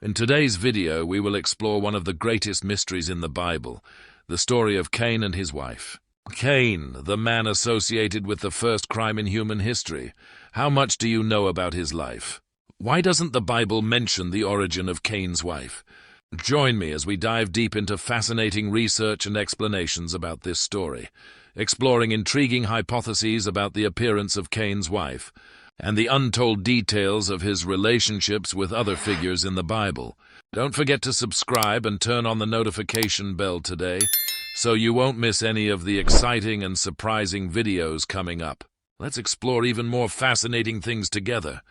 In today's video, we will explore one of the greatest mysteries in the Bible, the story of Cain and his wife. Cain, the man associated with the first crime in human history. How much do you know about his life? Why doesn't the Bible mention the origin of Cain's wife? Join me as we dive deep into fascinating research and explanations about this story, exploring intriguing hypotheses about the appearance of Cain's wife, and the untold details of his relationships with other figures in the Bible. Don't forget to subscribe and turn on the notification bell today, so you won't miss any of the exciting and surprising videos coming up. Let's explore even more fascinating things together.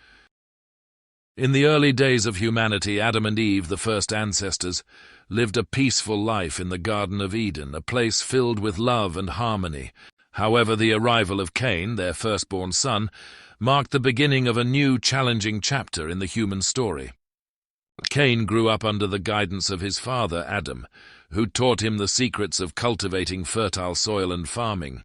In the early days of humanity, Adam and Eve, the first ancestors, lived a peaceful life in the Garden of Eden, a place filled with love and harmony. However, the arrival of Cain, their firstborn son, marked the beginning of a new, challenging chapter in the human story. Cain grew up under the guidance of his father, Adam, who taught him the secrets of cultivating fertile soil and farming.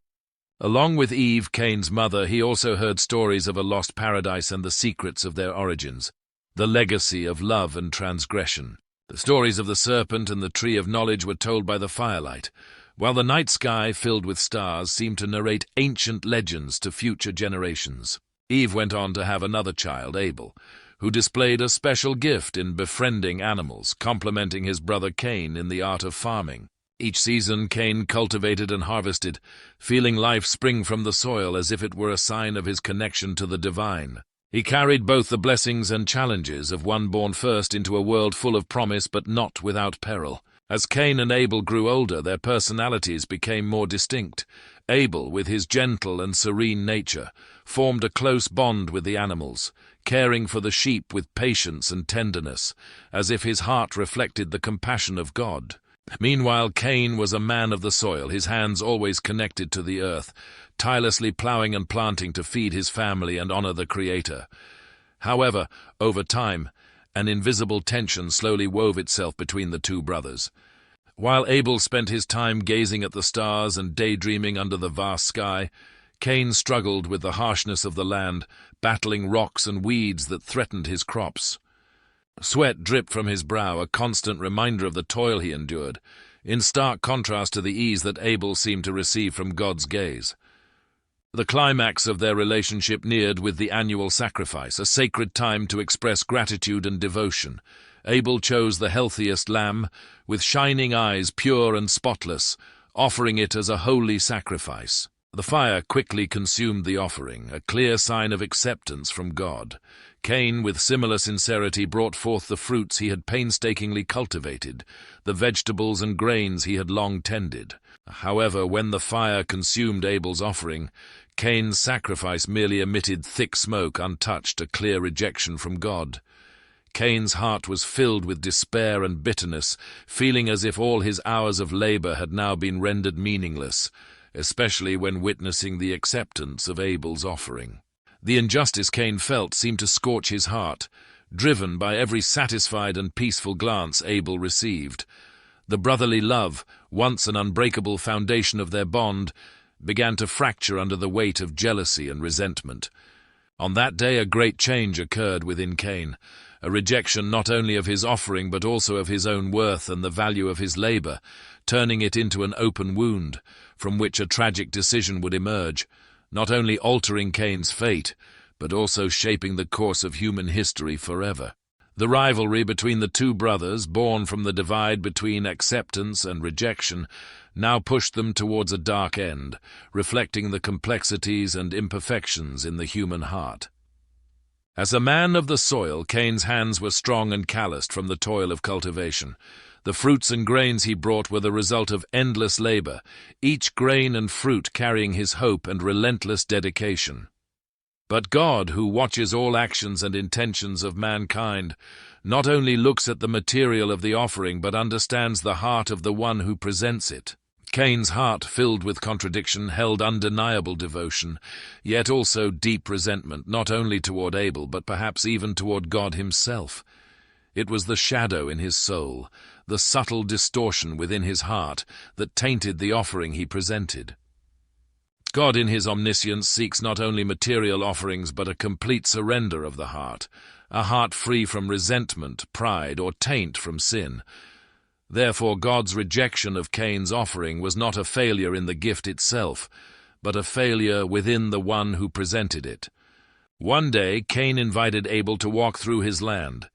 Along with Eve, Cain's mother, he also heard stories of a lost paradise and the secrets of their origins, the legacy of love and transgression. The stories of the serpent and the tree of knowledge were told by the firelight, while the night sky, filled with stars, seemed to narrate ancient legends to future generations. Eve went on to have another child, Abel, who displayed a special gift in befriending animals, complementing his brother Cain in the art of farming. Each season, Cain cultivated and harvested, feeling life spring from the soil as if it were a sign of his connection to the divine. He carried both the blessings and challenges of one born first into a world full of promise but not without peril. As Cain and Abel grew older, their personalities became more distinct. Abel, with his gentle and serene nature, formed a close bond with the animals, caring for the sheep with patience and tenderness, as if his heart reflected the compassion of God. Meanwhile, Cain was a man of the soil, his hands always connected to the earth, tirelessly plowing and planting to feed his family and honor the Creator. However, over time, an invisible tension slowly wove itself between the two brothers. While Abel spent his time gazing at the stars and daydreaming under the vast sky, Cain struggled with the harshness of the land, battling rocks and weeds that threatened his crops. Sweat dripped from his brow, a constant reminder of the toil he endured, in stark contrast to the ease that Abel seemed to receive from God's gaze. The climax of their relationship neared with the annual sacrifice, a sacred time to express gratitude and devotion. Abel chose the healthiest lamb, with shining eyes, pure and spotless, offering it as a holy sacrifice. The fire quickly consumed the offering, a clear sign of acceptance from God. Cain, with similar sincerity, brought forth the fruits he had painstakingly cultivated, the vegetables and grains he had long tended. However, when the fire consumed Abel's offering, Cain's sacrifice merely emitted thick smoke, untouched, a clear rejection from God. Cain's heart was filled with despair and bitterness, feeling as if all his hours of labor had now been rendered meaningless, especially when witnessing the acceptance of Abel's offering. The injustice Cain felt seemed to scorch his heart, driven by every satisfied and peaceful glance Abel received. The brotherly love, once an unbreakable foundation of their bond, began to fracture under the weight of jealousy and resentment. On that day, a great change occurred within Cain, a rejection not only of his offering but also of his own worth and the value of his labor, turning it into an open wound, from which a tragic decision would emerge, not only altering Cain's fate, but also shaping the course of human history forever. The rivalry between the two brothers, born from the divide between acceptance and rejection, now pushed them towards a dark end, reflecting the complexities and imperfections in the human heart. As a man of the soil, Cain's hands were strong and calloused from the toil of cultivation. The fruits and grains he brought were the result of endless labor, each grain and fruit carrying his hope and relentless dedication. But God, who watches all actions and intentions of mankind, not only looks at the material of the offering but understands the heart of the one who presents it. Cain's heart, filled with contradiction, held undeniable devotion, yet also deep resentment, not only toward Abel but perhaps even toward God himself. It was the shadow in his soul, the subtle distortion within his heart, that tainted the offering he presented. God in his omniscience seeks not only material offerings but a complete surrender of the heart, a heart free from resentment, pride, or taint from sin. Therefore, God's rejection of Cain's offering was not a failure in the gift itself, but a failure within the one who presented it. One day, Cain invited Abel to walk through his land.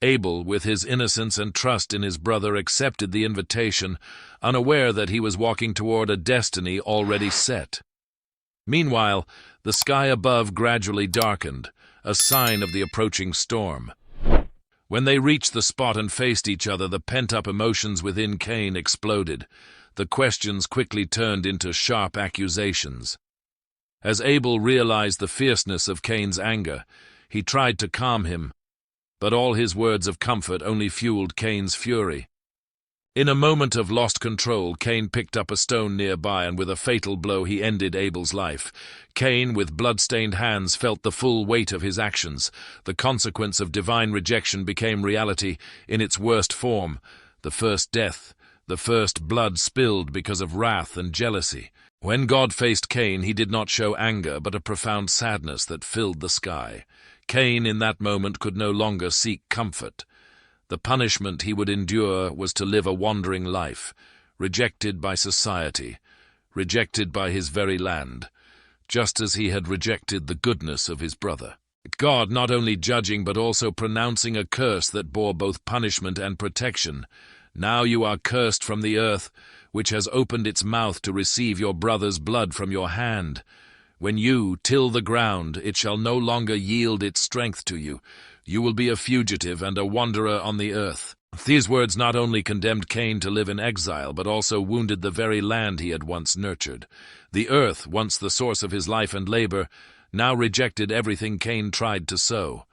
Abel, with his innocence and trust in his brother, accepted the invitation, unaware that he was walking toward a destiny already set. Meanwhile, the sky above gradually darkened, a sign of the approaching storm. When they reached the spot and faced each other, the pent-up emotions within Cain exploded. The questions quickly turned into sharp accusations. As Abel realized the fierceness of Cain's anger, he tried to calm him, but all his words of comfort only fueled Cain's fury. In a moment of lost control, Cain picked up a stone nearby, and with a fatal blow he ended Abel's life. Cain, with blood-stained hands, felt the full weight of his actions. The consequence of divine rejection became reality in its worst form: the first death, the first blood spilled because of wrath and jealousy. When God faced Cain, he did not show anger, but a profound sadness that filled the sky. Cain, in that moment, could no longer seek comfort. The punishment he would endure was to live a wandering life, rejected by society, rejected by his very land, just as he had rejected the goodness of his brother. God not only judging but also pronouncing a curse that bore both punishment and protection. Now you are cursed from the earth, which has opened its mouth to receive your brother's blood from your hand. When you till the ground, it shall no longer yield its strength to you. You will be a fugitive and a wanderer on the earth. These words not only condemned Cain to live in exile, but also wounded the very land he had once nurtured. The earth, once the source of his life and labor, now rejected everything Cain tried to sow.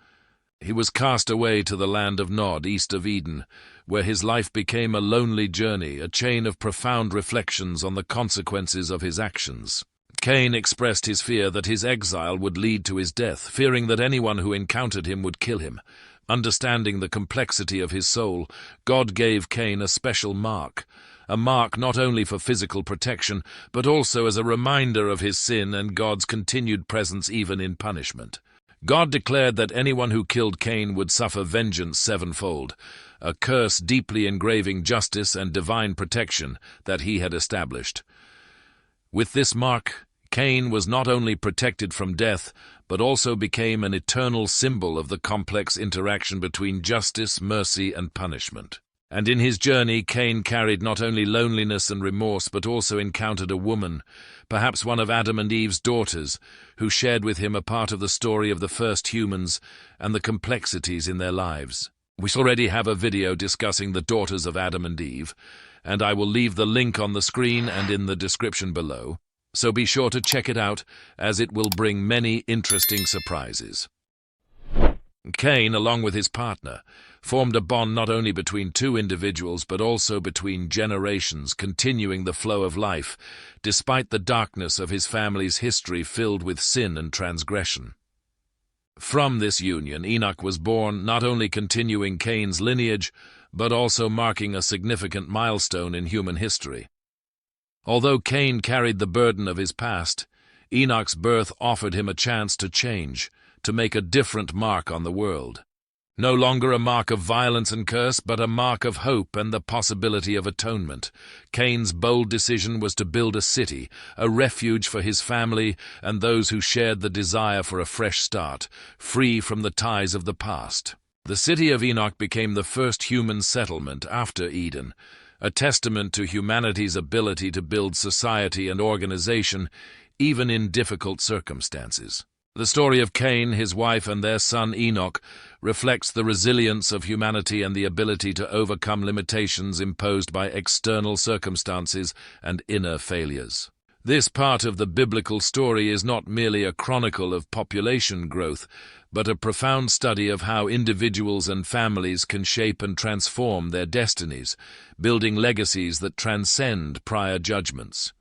He was cast away to the land of Nod, east of Eden, where his life became a lonely journey, a chain of profound reflections on the consequences of his actions. Cain expressed his fear that his exile would lead to his death, fearing that anyone who encountered him would kill him. Understanding the complexity of his soul, God gave Cain a special mark, a mark not only for physical protection, but also as a reminder of his sin and God's continued presence even in punishment. God declared that anyone who killed Cain would suffer vengeance sevenfold, a curse deeply engraving justice and divine protection that he had established. With this mark, Cain was not only protected from death, but also became an eternal symbol of the complex interaction between justice, mercy, and punishment. And in his journey, Cain carried not only loneliness and remorse, but also encountered a woman, perhaps one of Adam and Eve's daughters, who shared with him a part of the story of the first humans and the complexities in their lives. We already have a video discussing the daughters of Adam and Eve, and I will leave the link on the screen and in the description below, so be sure to check it out, as it will bring many interesting surprises. Cain, along with his partner, formed a bond not only between two individuals but also between generations, continuing the flow of life, despite the darkness of his family's history filled with sin and transgression. From this union, Enoch was born, not only continuing Cain's lineage, but also marking a significant milestone in human history. Although Cain carried the burden of his past, Enoch's birth offered him a chance to change, to make a different mark on the world. No longer a mark of violence and curse, but a mark of hope and the possibility of atonement. Cain's bold decision was to build a city, a refuge for his family and those who shared the desire for a fresh start, free from the ties of the past. The City of Enoch became the first human settlement after Eden, a testament to humanity's ability to build society and organization, even in difficult circumstances. The story of Cain, his wife, and their son Enoch reflects the resilience of humanity and the ability to overcome limitations imposed by external circumstances and inner failures. This part of the biblical story is not merely a chronicle of population growth, but a profound study of how individuals and families can shape and transform their destinies, building legacies that transcend prior judgments.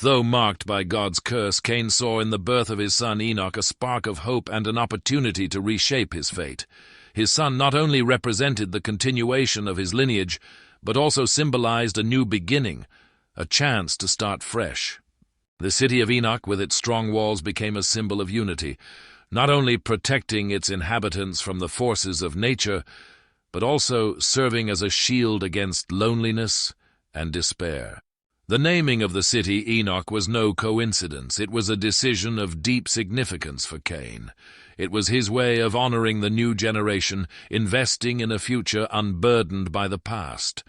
Though marked by God's curse, Cain saw in the birth of his son Enoch a spark of hope and an opportunity to reshape his fate. His son not only represented the continuation of his lineage, but also symbolized a new beginning, a chance to start fresh. The City of Enoch, with its strong walls, became a symbol of unity. not only protecting its inhabitants from the forces of nature, but also serving as a shield against loneliness and despair. The naming of the city Enoch was no coincidence. It was a decision of deep significance for Cain. It was his way of honoring the new generation, investing in a future unburdened by the past.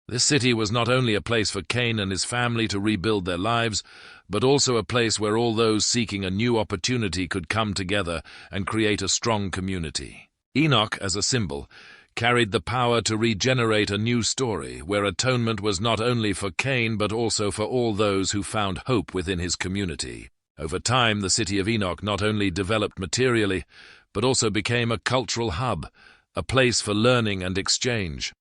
This city was not only a place for Cain and his family to rebuild their lives, but also a place where all those seeking a new opportunity could come together and create a strong community. Enoch, as a symbol, carried the power to regenerate a new story, where atonement was not only for Cain but also for all those who found hope within his community. Over time, the City of Enoch not only developed materially, but also became a cultural hub, a place for learning and exchange.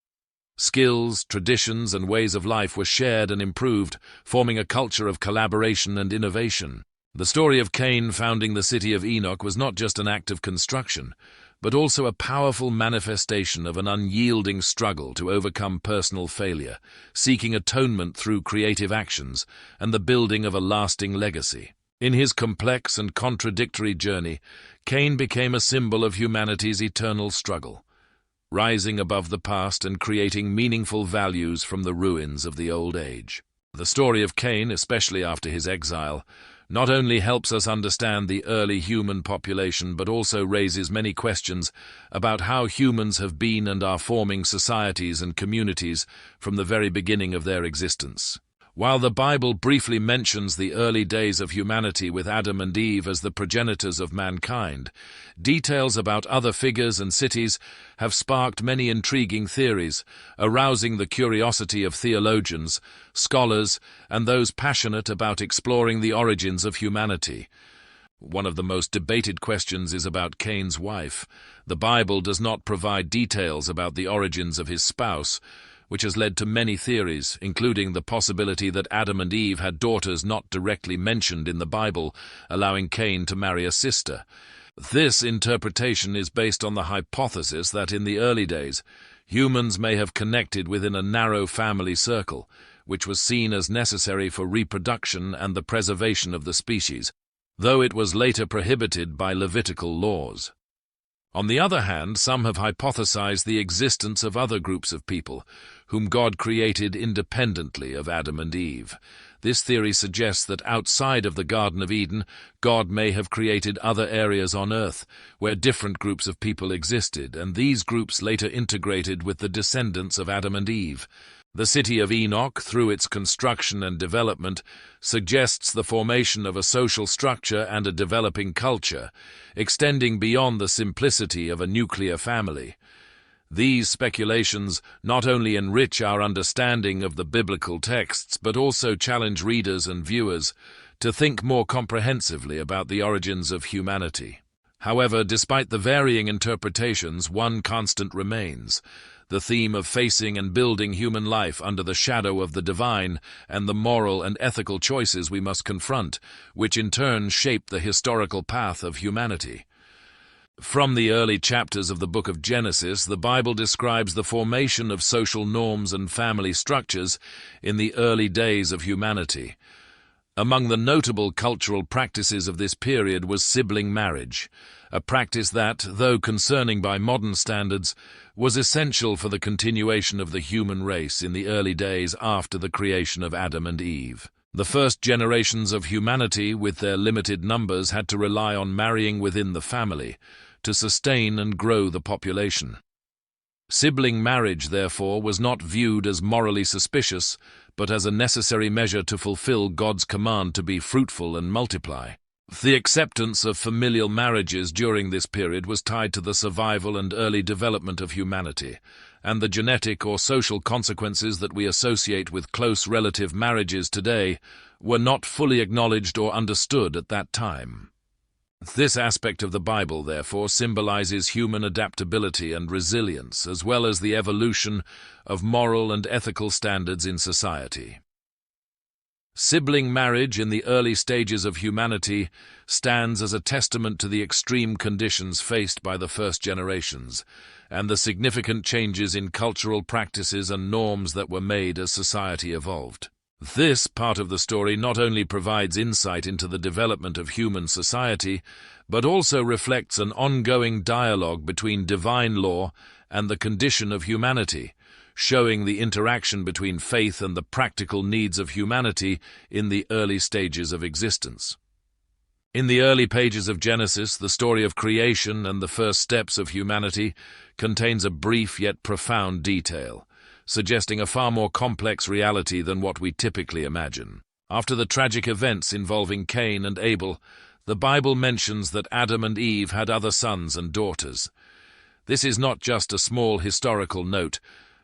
Skills, traditions, and ways of life were shared and improved, forming a culture of collaboration and innovation. The story of Cain founding the City of Enoch was not just an act of construction, but also a powerful manifestation of an unyielding struggle to overcome personal failure, seeking atonement through creative actions, and the building of a lasting legacy. In his complex and contradictory journey, Cain became a symbol of humanity's eternal struggle, rising above the past and creating meaningful values from the ruins of the old age. The story of Cain, especially after his exile, not only helps us understand the early human population but also raises many questions about how humans have been and are forming societies and communities from the very beginning of their existence. While the Bible briefly mentions the early days of humanity with Adam and Eve as the progenitors of mankind, details about other figures and cities have sparked many intriguing theories, arousing the curiosity of theologians, scholars, and those passionate about exploring the origins of humanity. One of the most debated questions is about Cain's wife. The Bible does not provide details about the origins of his spouse, which has led to many theories, including the possibility that Adam and Eve had daughters not directly mentioned in the Bible, allowing Cain to marry a sister. This interpretation is based on the hypothesis that in the early days, humans may have connected within a narrow family circle, which was seen as necessary for reproduction and the preservation of the species, though it was later prohibited by Levitical laws. On the other hand, some have hypothesized the existence of other groups of people, whom God created independently of Adam and Eve. This theory suggests that outside of the Garden of Eden, God may have created other areas on earth, where different groups of people existed, and these groups later integrated with the descendants of Adam and Eve. The City of Enoch, through its construction and development, suggests the formation of a social structure and a developing culture, extending beyond the simplicity of a nuclear family. These speculations not only enrich our understanding of the biblical texts, but also challenge readers and viewers to think more comprehensively about the origins of humanity. However, despite the varying interpretations, one constant remains: the theme of facing and building human life under the shadow of the divine and the moral and ethical choices we must confront, which in turn shape the historical path of humanity. From the early chapters of the book of Genesis, the Bible describes the formation of social norms and family structures in the early days of humanity. Among the notable cultural practices of this period was sibling marriage, a practice that, though concerning by modern standards, was essential for the continuation of the human race in the early days after the creation of Adam and Eve. The first generations of humanity, with their limited numbers, had to rely on marrying within the family to sustain and grow the population. Sibling marriage, therefore, was not viewed as morally suspicious, but as a necessary measure to fulfill God's command to be fruitful and multiply. The acceptance of familial marriages during this period was tied to the survival and early development of humanity, and the genetic or social consequences that we associate with close relative marriages today were not fully acknowledged or understood at that time. This aspect of the Bible, therefore, symbolizes human adaptability and resilience, as well as the evolution of moral and ethical standards in society. Sibling marriage in the early stages of humanity stands as a testament to the extreme conditions faced by the first generations, and the significant changes in cultural practices and norms that were made as society evolved. This part of the story not only provides insight into the development of human society, but also reflects an ongoing dialogue between divine law and the condition of humanity, showing the interaction between faith and the practical needs of humanity in the early stages of existence. In the early pages of Genesis, the story of creation and the first steps of humanity contains a brief yet profound detail, suggesting a far more complex reality than what we typically imagine. After the tragic events involving Cain and Abel, the Bible mentions that Adam and Eve had other sons and daughters. This is not just a small historical note,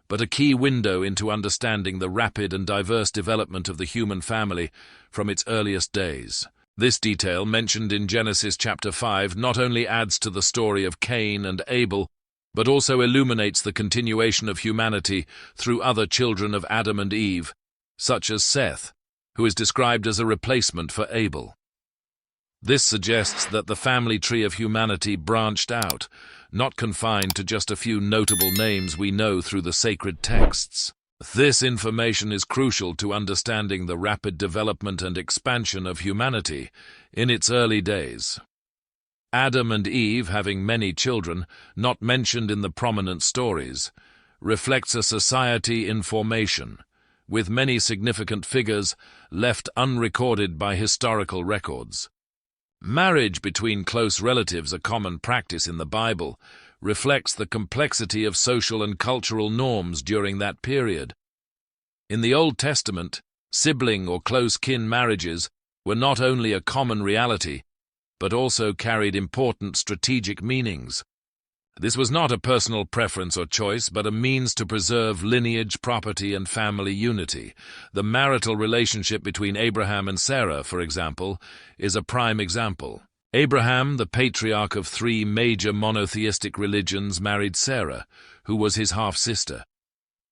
but a key window into understanding the rapid and diverse development of the human family from its earliest days. This detail, mentioned in Genesis chapter 5, not only adds to the story of Cain and Abel, but also illuminates the continuation of humanity through other children of Adam and Eve, such as Seth, who is described as a replacement for Abel. This suggests that the family tree of humanity branched out, not confined to just a few notable names we know through the sacred texts. This information is crucial to understanding the rapid development and expansion of humanity in its early days. Adam and Eve, having many children, not mentioned in the prominent stories, reflects a society in formation, with many significant figures left unrecorded by historical records. Marriage between close relatives, a common practice in the Bible, reflects the complexity of social and cultural norms during that period. In the Old Testament, sibling or close kin marriages were not only a common reality, but also carried important strategic meanings. This was not a personal preference or choice, but a means to preserve lineage, property, and family unity. The marital relationship between Abraham and Sarah, for example, is a prime example. Abraham, the patriarch of 3 major monotheistic religions, married Sarah, who was his half-sister.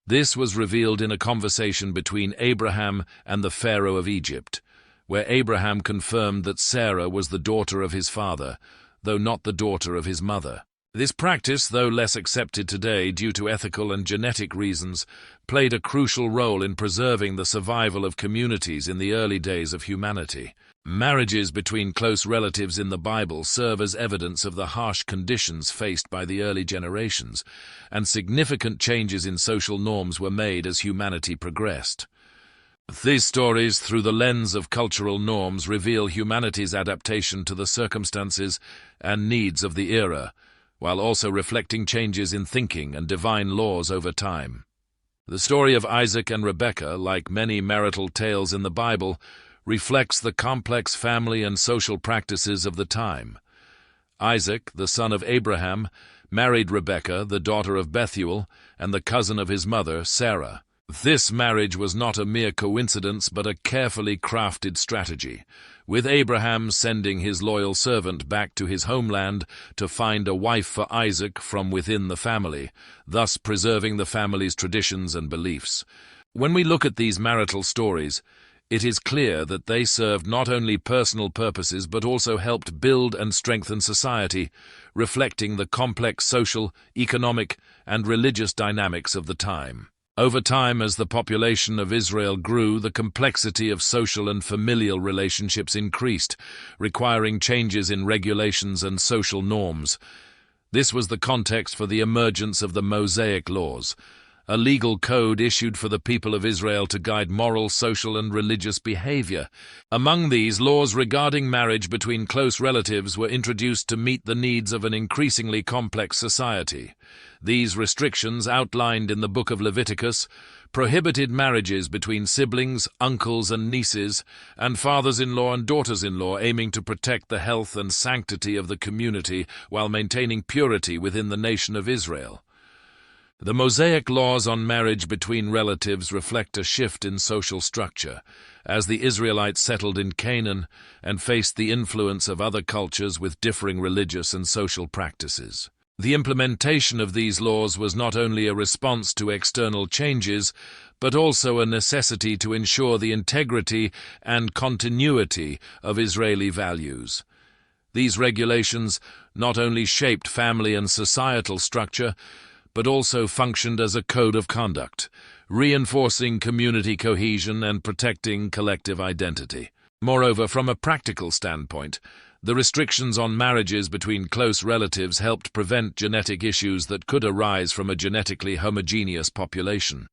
This was revealed in a conversation between Abraham and the Pharaoh of Egypt, where Abraham confirmed that Sarah was the daughter of his father, though not the daughter of his mother. This practice, though less accepted today due to ethical and genetic reasons, played a crucial role in preserving the survival of communities in the early days of humanity. Marriages between close relatives in the Bible serve as evidence of the harsh conditions faced by the early generations, and significant changes in social norms were made as humanity progressed. These stories, through the lens of cultural norms, reveal humanity's adaptation to the circumstances and needs of the era, while also reflecting changes in thinking and divine laws over time. The story of Isaac and Rebekah, like many marital tales in the Bible, reflects the complex family and social practices of the time. Isaac, the son of Abraham, married Rebekah, the daughter of Bethuel, and the cousin of his mother, Sarah. This marriage was not a mere coincidence, but a carefully crafted strategy, with Abraham sending his loyal servant back to his homeland to find a wife for Isaac from within the family, thus preserving the family's traditions and beliefs. When we look at these marital stories, it is clear that they served not only personal purposes but also helped build and strengthen society, reflecting the complex social, economic, and religious dynamics of the time. Over time, as the population of Israel grew, the complexity of social and familial relationships increased, requiring changes in regulations and social norms. This was the context for the emergence of the Mosaic laws, a legal code issued for the people of Israel to guide moral, social, and religious behavior. Among these, laws regarding marriage between close relatives were introduced to meet the needs of an increasingly complex society. These restrictions, outlined in the book of Leviticus, prohibited marriages between siblings, uncles and nieces, and fathers-in-law and daughters-in-law, aiming to protect the health and sanctity of the community while maintaining purity within the nation of Israel. The Mosaic laws on marriage between relatives reflect a shift in social structure, as the Israelites settled in Canaan and faced the influence of other cultures with differing religious and social practices. The implementation of these laws was not only a response to external changes, but also a necessity to ensure the integrity and continuity of Israeli values. These regulations not only shaped family and societal structure, but also functioned as a code of conduct, reinforcing community cohesion and protecting collective identity. Moreover, from a practical standpoint, the restrictions on marriages between close relatives helped prevent genetic issues that could arise from a genetically homogeneous population.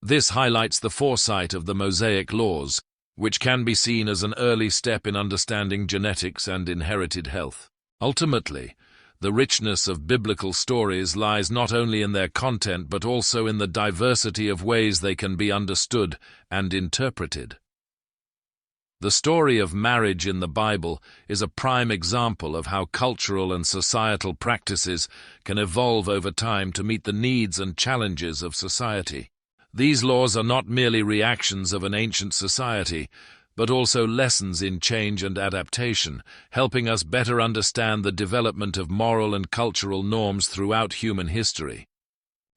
This highlights the foresight of the Mosaic laws, which can be seen as an early step in understanding genetics and inherited health. Ultimately, the richness of biblical stories lies not only in their content but also in the diversity of ways they can be understood and interpreted. The story of marriage in the Bible is a prime example of how cultural and societal practices can evolve over time to meet the needs and challenges of society. These laws are not merely reactions of an ancient society, but also lessons in change and adaptation, helping us better understand the development of moral and cultural norms throughout human history.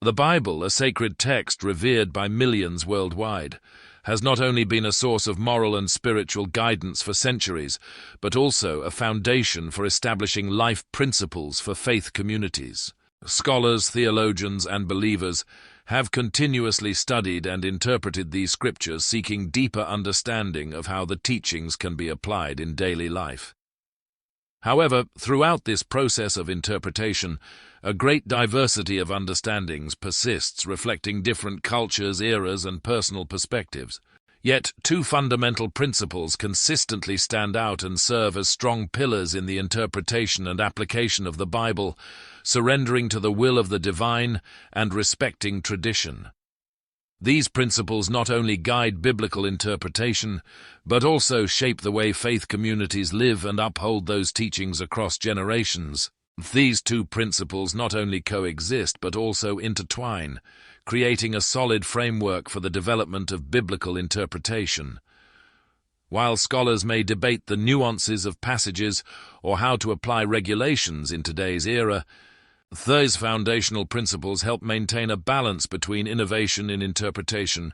The Bible, a sacred text revered by millions worldwide, has not only been a source of moral and spiritual guidance for centuries, but also a foundation for establishing life principles for faith communities. Scholars, theologians, and believers have continuously studied and interpreted these scriptures, seeking deeper understanding of how the teachings can be applied in daily life. However, throughout this process of interpretation, a great diversity of understandings persists, reflecting different cultures, eras, and personal perspectives. Yet, two fundamental principles consistently stand out and serve as strong pillars in the interpretation and application of the Bible: surrendering to the will of the divine and respecting tradition. These principles not only guide biblical interpretation, but also shape the way faith communities live and uphold those teachings across generations. These two principles not only coexist but also intertwine, creating a solid framework for the development of biblical interpretation. While scholars may debate the nuances of passages or how to apply regulations in today's era, these foundational principles help maintain a balance between innovation in interpretation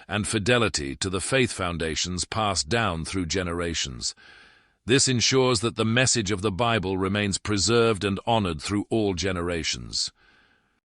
and fidelity to the faith foundations passed down through generations. This ensures that the message of the Bible remains preserved and honored through all generations.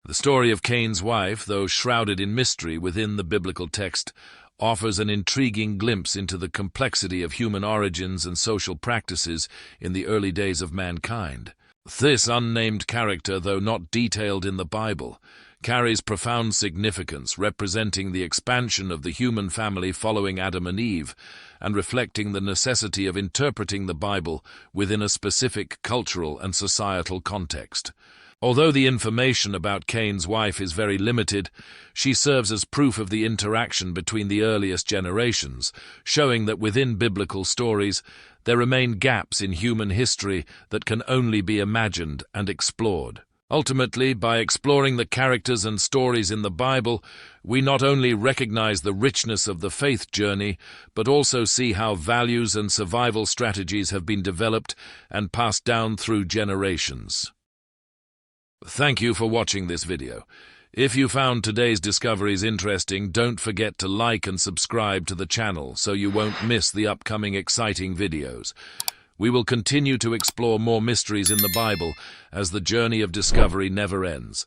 The story of Cain's wife, though shrouded in mystery within the biblical text, offers an intriguing glimpse into the complexity of human origins and social practices in the early days of mankind. This unnamed character, though not detailed in the Bible, carries profound significance, representing the expansion of the human family following Adam and Eve, and reflecting the necessity of interpreting the Bible within a specific cultural and societal context. Although the information about Cain's wife is very limited, she serves as proof of the interaction between the earliest generations, showing that within biblical stories, there remain gaps in human history that can only be imagined and explored. Ultimately, by exploring the characters and stories in the Bible, we not only recognize the richness of the faith journey, but also see how values and survival strategies have been developed and passed down through generations. Thank you for watching this video. If you found today's discoveries interesting, don't forget to like and subscribe to the channel so you won't miss the upcoming exciting videos. We will continue to explore more mysteries in the Bible as the journey of discovery never ends.